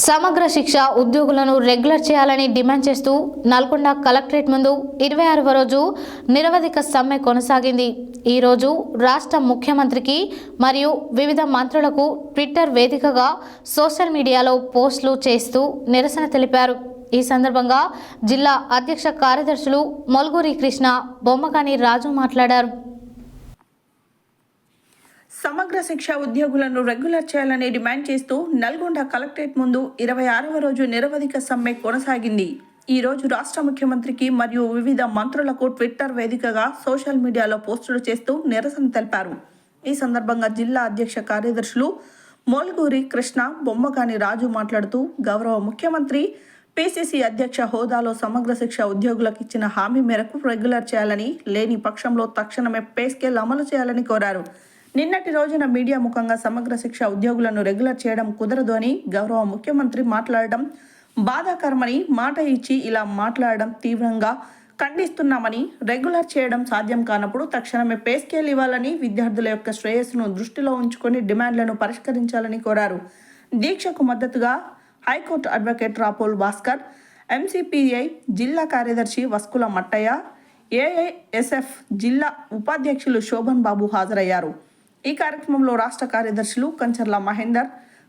సమగ్ర శిక్ష ఉద్యోగులను రెగ్యులర్ చేయాలని డిమాండ్ చేస్తూ నల్గొండ కలెక్టరేట్ ముందు 26వ రోజు నిరవధిక సమ్మె కొనసాగింది. ఈ రోజు రాష్ట్ర ముఖ్యమంత్రికి మరియు వివిధ మంత్రులకు ట్విట్టర్ వేదికగా సోషల్ మీడియాలో పోస్టులు చేస్తూ నిరసన తెలిపారు. ఈ సందర్భంగా జిల్లా అధ్యక్ష కార్యదర్శులు మొల్గూరి కృష్ణ, బొమ్మకాని రాజు మాట్లాడారు. సమగ్ర శిక్ష ఉద్యోగులను రెగ్యులర్ చేయాలని డిమాండ్ చేస్తూ నల్గొండ కలెక్టరేట్ ముందు 26వ రోజు నిరవధిక సమ్మె కొనసాగింది. ఈ రోజు రాష్ట్ర ముఖ్యమంత్రికి మరియు వివిధ మంత్రులకు ట్విట్టర్ వేదికగా సోషల్ మీడియాలో పోస్టులు చేస్తూ నిరసన తెలిపారు. ఈ సందర్భంగా జిల్లా అధ్యక్ష కార్యదర్శులు మొల్గూరి కృష్ణ, బొమ్మకాని రాజు మాట్లాడుతూ గౌరవ ముఖ్యమంత్రి పిసిసి అధ్యక్ష హోదాలో సమగ్ర శిక్ష ఉద్యోగులకు ఇచ్చిన హామీ మేరకు రెగ్యులర్ చేయాలని, లేని పక్షంలో తక్షణమే పే స్కేల్ అమలు చేయాలని కోరారు. నిన్నటి రోజున మీడియా ముఖంగా సమగ్ర శిక్ష ఉద్యోగులను రెగ్యులర్ చేయడం కుదరదు అని గౌరవ ముఖ్యమంత్రి మాట్లాడడం బాధాకరమని, మాట ఇచ్చి ఇలా మాట్లాడడం తీవ్రంగా ఖండిస్తున్నామని, రెగ్యులర్ చేయడం సాధ్యం కానప్పుడు తక్షణమే పే స్కేల్ ఇవ్వాలని, విద్యార్థుల యొక్క శ్రేయస్సును దృష్టిలో ఉంచుకొని డిమాండ్లను పరిష్కరించాలని కోరారు. దీక్షకు మద్దతుగా high court advocate Rapol Bhaskar, MCPI జిల్లా కార్యదర్శి వస్కుల మట్టయ్య, ఏఐఎస్ఎఫ్ జిల్లా ఉపాధ్యక్షులు శోభన్ బాబు హాజరయ్యారు. ఈ కార్యక్రమంలో రాష్ట్ర కార్యదర్శులు కంచర్ల మహేందర్,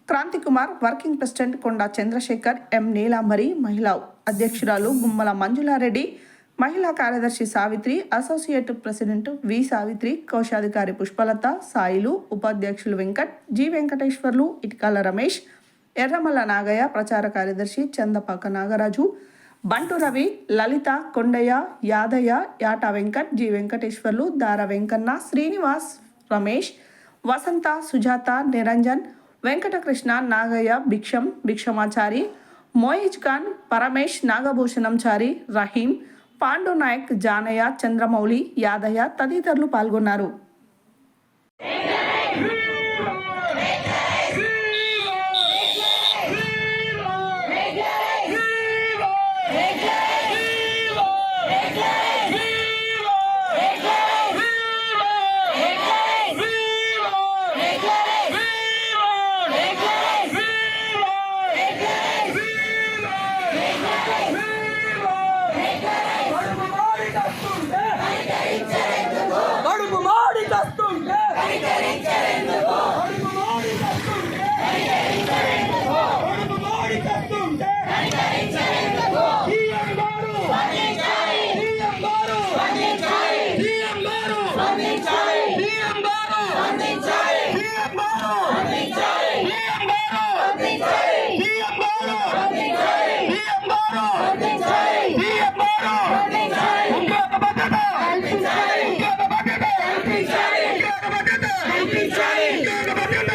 క్రాంతి కుమార్, వర్కింగ్ ప్రెసిడెంట్ కొండా చంద్రశేఖర్, ఎం నీలాంబరి, మహిళా అధ్యక్షురాలు గుమ్మల మంజులారెడ్డి, మహిళా కార్యదర్శి సావిత్రి, అసోసియేట్ ప్రెసిడెంట్ వి సావిత్రి, కోశాధికారి పుష్పలత, సాయిలు, ఉపాధ్యక్షులు వెంకట్, జి వెంకటేశ్వర్లు, ఇటికాల రమేష్, ఎర్రమల్ల నాగయ్య, ప్రచార కార్యదర్శి చందపాక నాగరాజు, బంటు రవి, లలిత, కొండయ్య, యాదయ్య, యాట వెంకట్, జి వెంకటేశ్వర్లు, దార వెంకన్న, శ్రీనివాస్, రమేష్, వసంత, సుజాత, నిరంజన్, వెంకటకృష్ణ, నాగయ్య, భిక్షమాచారి, మోయిజ్ ఖాన్, పరమేష్, నాగభూషణంచారి, రహీం, పాండు నాయక్, జానయ్య, చంద్రమౌళి, యాదయ్య తదితరులు పాల్గొన్నారు.